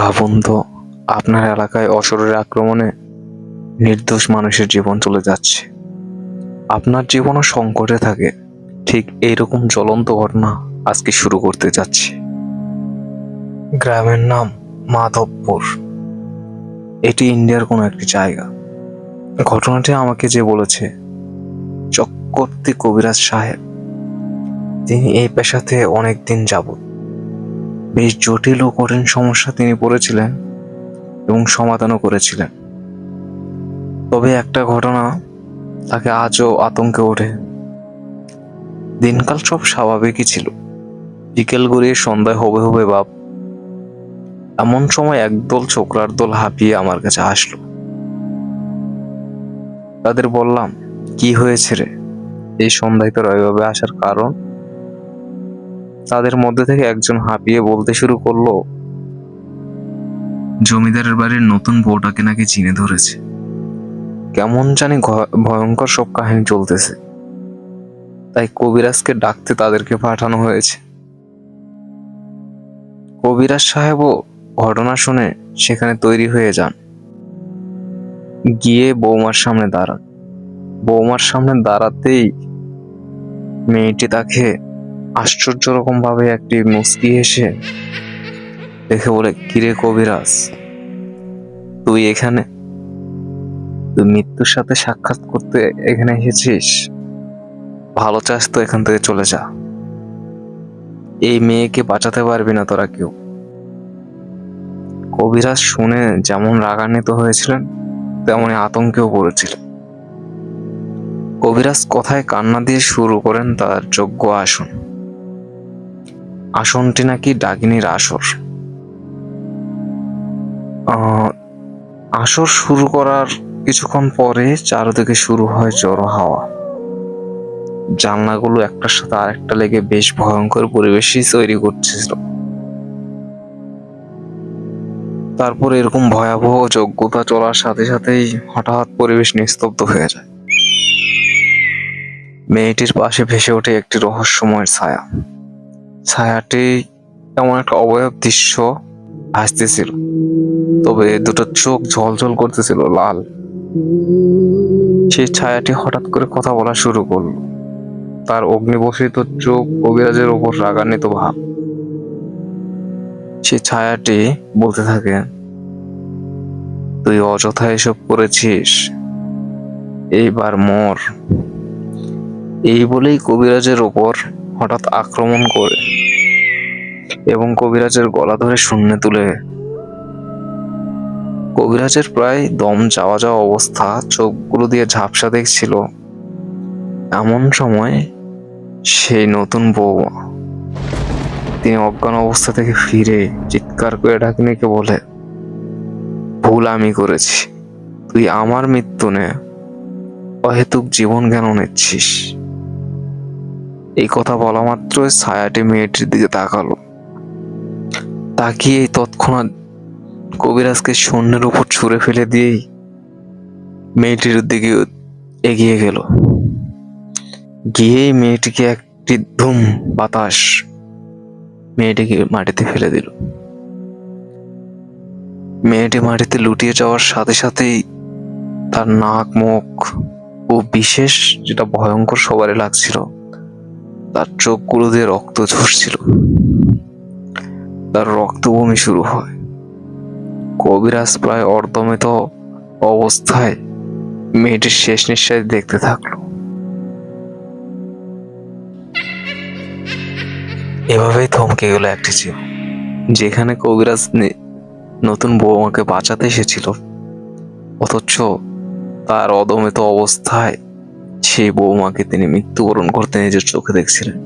ভাবুন তো, আপনার এলাকায় অশরীর আক্রমণে নির্দোষ মানুষের জীবন চলে যাচ্ছে। আপনার জীবনও সংকটে থাকে। ঠিক এইরকম জ্বলন্ত ঘটনা আজকে শুরু করতে যাচ্ছি। গ্রামের নাম মাধবপুর। এটি ইন্ডিয়ার কোনো একটি জায়গা। ঘটনাটি আমাকে যে বলেছে চক্রবর্তী কবিরাজ সাহেব। তিনি এই পেশাতে অনেক দিন যাবত। বেশ জটিল ও কঠিন সমস্যা তিনি পড়েছিলেন এবং সমাধানও করেছিলেন। তবে একটা ঘটনা তাকে আজও আতঙ্কে ওঠে। দিনকাল সব স্বাভাবিকই ছিল। বিকেল গড়িয়ে সন্ধ্যায় হবে হবে ভাব। এমন সময় একদল ছোকরার দল হাঁপিয়ে আমার কাছে আসলো। তাদের বললাম, কি হয়েছে রে, এই সন্ধ্যায় তোর এভাবে আসার কারণ? তাদের মধ্যে থেকে একজন হাঁপিয়ে বলতে শুরু করলো, জমিদারের বাড়ির নতুন বউটাকে নাকি চিনে ধরেছে। কেমন জানি ভয়ঙ্কর সব কাহিনী চলতেছে। তাই কবিরাজকে ডাকতে তাদেরকে পাঠানো হয়েছে। কবিরাজ সাহেবও ঘটনা শুনে সেখানে তৈরি হয়ে যান। গিয়ে বৌমার সামনে দাঁড়ান। বৌমার সামনে দাঁড়াতেই মেয়েটি তাকে আশ্চর্য রকম ভাবে একটি মুচকি হেসে দেখে বলে, কিরে কবিরাজ, তুই এখানে? তুই মৃত্যুর সাথে সাক্ষাৎ করতে এখানে এসেছিস? ভালো চাস তো এখান থেকে চলে যা। এই মেয়েকে বাঁচাতে পারবি না তোরা কেউ। কবিরাজ শুনে যেমন রাগান্বিত হয়েছিলেন তেমনি আতঙ্কেও পড়েছিলেন। কবিরাজ কথায় কান্না দিয়ে শুরু করেন তার যজ্ঞ আসন। আসনটি নাকি ডাকিনীর আসর। আসর শুরু করার কিছুক্ষণ পরে চারদিকে শুরু হয় জড়ো হাওয়া। জানলাগুলো একটার সাথে আরেকটা লেগে বেশ ভয়ঙ্কর পরিবেশই তৈরি করছিল। তারপর এরকম ভয়াবহ যজ্ঞতা চলার সাথে সাথেই হঠাৎ পরিবেশ নিস্তব্ধ হয়ে যায়। মেয়েটির পাশে ভেসে ওঠে একটি রহস্যময় ছায়া। ছায়াটি এমন একটা অবয়ব দৃশ্য ভাসতেছিল, তবে দুটো চোখ ঝলঝল করতেছিল লাল। সেই ছায়াটি হঠাৎ করে কথা বলা শুরু করলো। তার অগ্নিবর্ষিত চোখ, কবিরাজের ওপর রাগান্বিত ভাব। সেই ছায়াটি বলতে থাকে, তুই অযথা এসব করেছিস, এইবার মর। এই বলেই কবিরাজের ওপর হঠাৎ আক্রমণ করে এবং কবিরাজের গলা ধরে শূন্যে তুলে। কবিরাজের প্রায় দম যাওয়া যাওয়া অবস্থা, চোখগুলো দিয়ে ঝাপসা দেখছিল। এমন সময় সেই নতুন বউ, তিনি অজ্ঞান অবস্থা থেকে ফিরে চিৎকার করে ডাকিনীকে বলে, ভুল আমি করেছি, তুই আমার মৃত্যু নে, অহেতুক জীবন কেন নিচ্ছিস? এই কথা বলা মাত্রই ছায়াটি মেয়েটির দিকে তাকালো। তাকিয়ে তৎক্ষণাৎ কবিরাজকে শূন্যের উপর ছুঁড়ে ফেলে দিয়েই মেয়েটির দিকে এগিয়ে গেল। গিয়েই মেয়েটিকে একটি ধুম বাতাস মেয়েটিকে মাটিতে ফেলে দিল। মেয়েটি মাটিতে লুটিয়ে যাওয়ার সাথে সাথেই তার নাক, মুখ ও বিশেষ যেটা ভয়ঙ্কর সবারই লাগছিল, তার চোখগুলো দিয়ে রক্ত ঝরছিল। তার রক্তবমি শুরু হয়। কবিরাজ প্রায় অর্ধমৃত অবস্থায় মেয়েটির শেষ নিঃশ্বাস দেখতে থাকলো। এভাবেই থমকে গেল একটি জীবন, যেখানে কবিরাজ নতুন বৌমাকে বাঁচাতে এসেছিল, অথচ তার অদমিত অবস্থায় সেই বৌমাকে তিনি মৃত্যুবরণ করতে নিজের চোখে দেখছিলেন।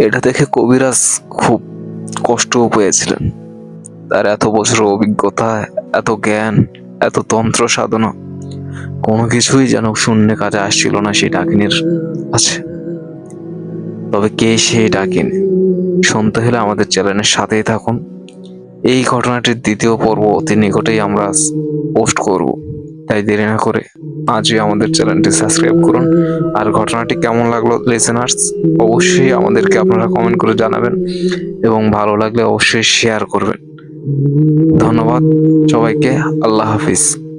এটা দেখে কবিরাজ খুব কষ্টও পেয়েছিলেন। তার এত বছর অভিজ্ঞতা, এত জ্ঞান, এত তন্ত্র সাধনা, কোনো কিছুই যেন শূন্য কাজে আসছিল না সেই ডাকিনীর আছে। তবে কে সেই ডাকিনী, শুনতে হলে আমাদের চ্যানেলের সাথেই থাকুন। এই ঘটনাটির দ্বিতীয় পর্ব অতি নিকটেই আমরা পোস্ট করব, তাই দেরি না করে আজই আমাদের চ্যানেলটি সাবস্ক্রাইব করুন। আর ঘটনাটি কেমন লাগলো লিসেনার্স, অবশ্যই আমাদেরকে আপনারা কমেন্ট করে জানাবেন এবং ভালো লাগলে অবশ্যই শেয়ার করবেন। ধন্যবাদ সবাইকে। আল্লাহ হাফিজ।